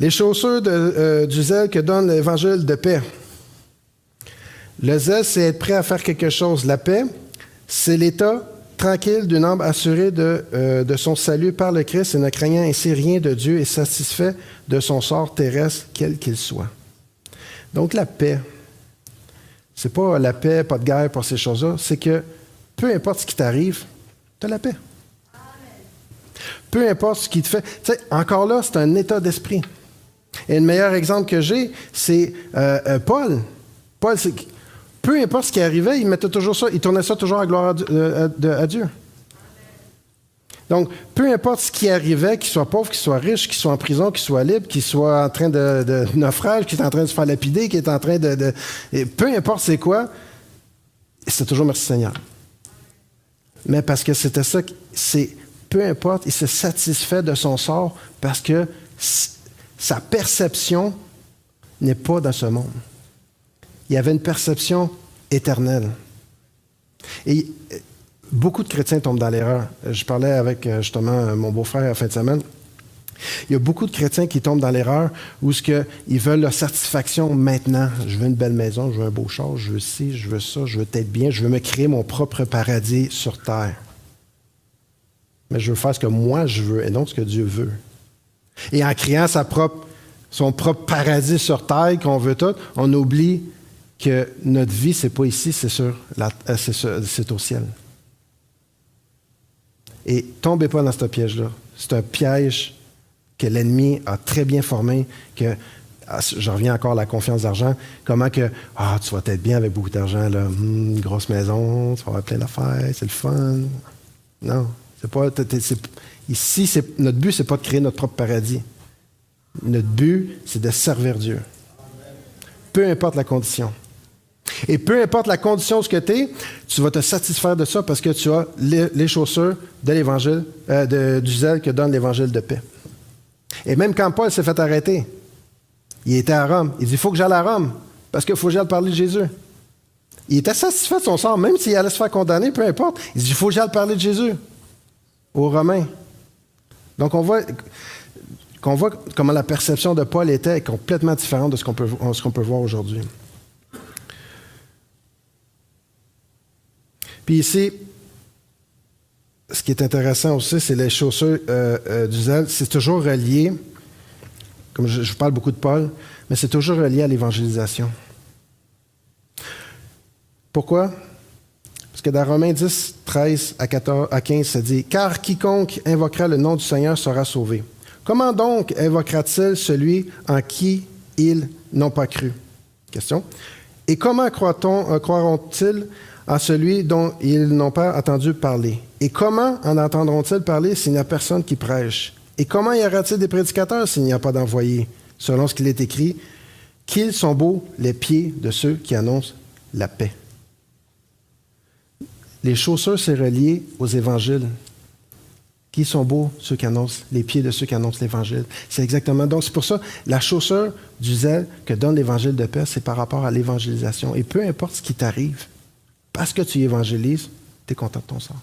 Les chaussures du zèle que donne l'évangile de paix. Le zèle, c'est être prêt à faire quelque chose. La paix, c'est l'état tranquille d'une âme assurée de son salut par le Christ et ne craignant ainsi rien de Dieu et satisfait de son sort terrestre, quel qu'il soit. Donc la paix, c'est pas la paix, pas de guerre pour ces choses-là, c'est que peu importe ce qui t'arrive, tu as la paix. Peu importe ce qui te fait. Tu sais, encore là, c'est un état d'esprit. Et le meilleur exemple que j'ai, c'est Paul. Paul, c'est peu importe ce qui arrivait, il mettait toujours ça, il tournait ça toujours à gloire à Dieu. Donc, peu importe ce qui arrivait, qu'il soit pauvre, qu'il soit riche, qu'il soit en prison, qu'il soit libre, qu'il soit en train de naufrage, qu'il est en train de se faire lapider, qu'il est en train et peu importe c'est quoi, c'est toujours merci Seigneur. Mais parce que c'était ça, peu importe, il se satisfait de son sort parce que sa perception n'est pas dans ce monde. Il y avait une perception éternelle. Et beaucoup de chrétiens tombent dans l'erreur. Je parlais avec justement mon beau-frère la fin de semaine. Il y a beaucoup de chrétiens qui tombent dans l'erreur où ils veulent leur satisfaction maintenant. Je veux une belle maison, je veux un beau char, je veux ci, je veux ça, je veux être bien, je veux me créer mon propre paradis sur terre. Mais je veux faire ce que moi je veux et non ce que Dieu veut. Et en créant son propre paradis sur terre qu'on veut tout, on oublie que notre vie, c'est pas ici, c'est au ciel. Et tombez pas dans ce piège-là. C'est un piège que l'ennemi a très bien formé, que, je reviens encore à la confiance d'argent, comment que, tu vas être bien avec beaucoup d'argent, là, une grosse maison, tu vas avoir plein d'affaires, c'est le fun. Non, c'est pas, ici, notre but, c'est pas de créer notre propre paradis. Notre but, c'est de servir Dieu. Peu importe la condition. Et peu importe la condition de ce que tu es, tu vas te satisfaire de ça parce que tu as les chaussures de l'évangile, du zèle que donne l'évangile de paix. Et même quand Paul s'est fait arrêter, il était à Rome. Il dit, il faut que j'aille à Rome parce qu'il faut que j'aille parler de Jésus. Il était satisfait de son sort, même s'il allait se faire condamner, peu importe. Il dit, il faut que j'aille parler de Jésus aux Romains. Donc on voit comment la perception de Paul était complètement différente de ce qu'on peut voir aujourd'hui. Puis ici, ce qui est intéressant aussi, c'est les chaussures du zèle. C'est toujours relié, comme je vous parle beaucoup de Paul, mais c'est toujours relié à l'évangélisation. Pourquoi? Parce que dans Romains 10, 13 à 15, ça dit « Car quiconque invoquera le nom du Seigneur sera sauvé. Comment donc invoquera-t-il celui en qui ils n'ont pas cru? » Question. « Et comment croiront-ils à celui dont ils n'ont pas entendu parler? Et comment en entendront-ils parler s'il n'y a personne qui prêche? Et comment y aura-t-il des prédicateurs s'il n'y a pas d'envoyés? Selon ce qu'il est écrit, qu'ils sont beaux les pieds de ceux qui annoncent la paix. » Les chaussures, c'est relié aux évangiles. Qui sont beaux ceux qui annoncent, les pieds de ceux qui annoncent l'évangile. C'est exactement. Donc, c'est pour ça, la chaussure du zèle que donne l'évangile de paix, c'est par rapport à l'évangélisation. Et peu importe ce qui t'arrive, parce que tu évangélises, tu es content de ton sort.